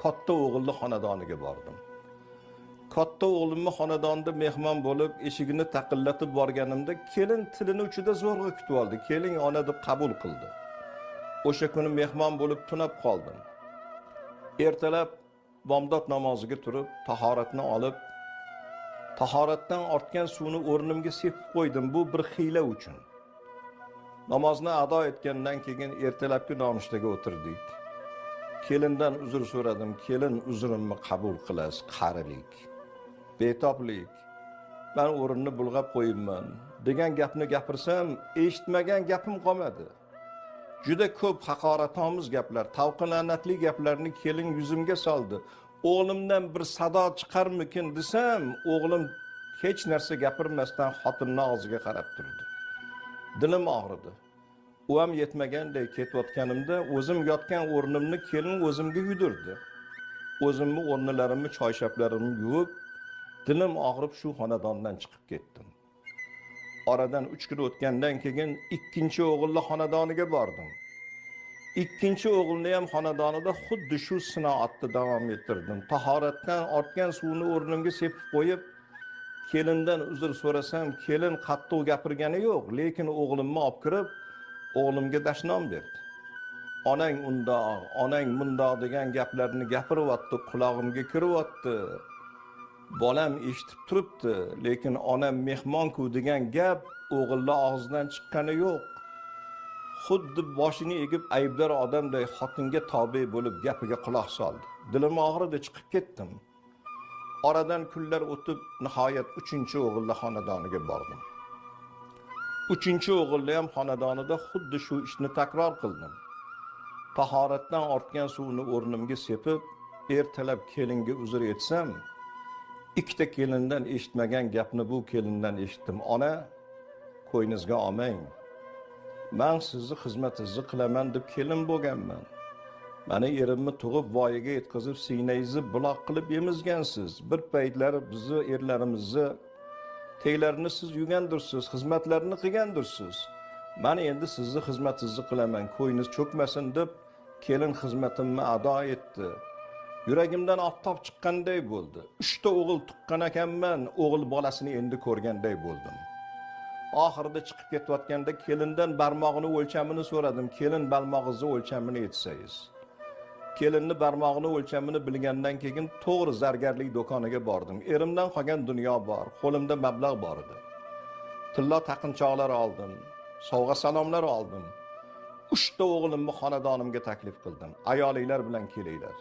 katta o'g'illi xonadoniga bordim. Katta o'g'limni xonadonda mehmon bo'lib, eshigini taqillatib borganimda kelin tilini uchida zo'rg'a kutib oldi. Keling ona deb qabul qildi. O'sha kuni mehmon bo'lib tunab qoldim. Ertalab bomdod namoziga turib, tahoratni olib, tahoratdan ortgan suvni o'rnimga sepib qo'ydim. Bu bir xiyla uchun. Namozni ado etgandan keyin ertalabki nonushtaga o'tirdik. Kelindan uzr so'radim. Kelin, uzrimni qabul qilasiz, qarilik, betoblik. Men o'rinni bulg'ab qo'yibman degan gapni gapirsam, eshitmagan gapim qolmadi. Juda ko'p haqoratomuz gaplar, tavqinlanatli gaplarni kelin yuzimga soldi. O'g'limdan bir sado chiqarmikin desam, o'g'lim hech narsa gapirmasdan xotinning og'ziga qarab turdi. Dilim og'ridi. U ham yetmaganday ketayotganimda o'zim yotgan o'rnimni kelin o'zimga yudirdi. O'zimni o'rnlarimni, choyshaplarimni yuvib, dilim og'rib shu xonadondan chiqib ketdim. Oradan 3 kun o'tgandan keyin ikkinchi o'g'illi xonadoniga bordim. Ikkinchi o'g'ilni ham xonadonida xuddi shu sinoatni davom ettirdim. Tahoratdan ortgan suvni o'rnimga sepib qo'yib, kelindan uzr so'rasam, kelin qattiq gapirgani yo'q, lekin o'g'limni olib kirib, o'g'limga dashnom berdi. Onang undoq, onang bundoq degan gaplarni gapiryapti, qulog'imga kiryapti. Bolam eshitib turibdi, lekin onam mehmon-ku degan gap o'g'illar og'zidan chiqqani yo'q. Xuddi boshini egib aybdor odamday xotinga tobe bo'lib gapiga quloq soldi. Dilim og'ridi, chiqib ketdim. Oradan kunlar o'tib, nihoyat 3-o'g'illi xonadoniga bordim. 3-o'g'illi ham xonadonida xuddi shu ishni takror qildim. Tahoratdan ortgan suvni o'rnimga sepib, ertalab kelinga uzr etsam, ikkita kelindan eshitmagan gapni bu kelindan eshitdim. Ona, qo'yningizga olmang. Men sizni xizmatingizni qilaman deb kelin bo'lganman. Meni erimni tug'ib voyaga yetkazib, sinangizni buloq qilib emizgansiz. Bir paytlar bizni erlarimizni teylarini siz yugandirsiz, xizmatlarini qilgandirsiz. Men endi sizni xizmatingizni qilaman, qo'yningiz cho'kmasin deb kelin xizmatimni ado etdi. Yuragimdan oftob chiqqanday bo'ldi. 3 ta o'g'il tuqqan ekanman, o'g'il bolasini endi ko'rganday bo'ldim. Oxirida chiqib ketayotganda kelindan barmog'ini o'lchamini so'radim. Kelin barmog'ingizni o'lchamini aytsangiz. Kelinni barmog'ini o'lchamini bilgandan keyin to'g'ri zargarlik do'koniga bordim. Erimdan qolgan dunyo bor, qo'limda mablag' bor edi. Tilla taqinchoqlar oldim, sovg'a salomlar oldim. 3 ta o'g'limni xonadonimga taklif qildim. Ayolinglar bilan kelinglar.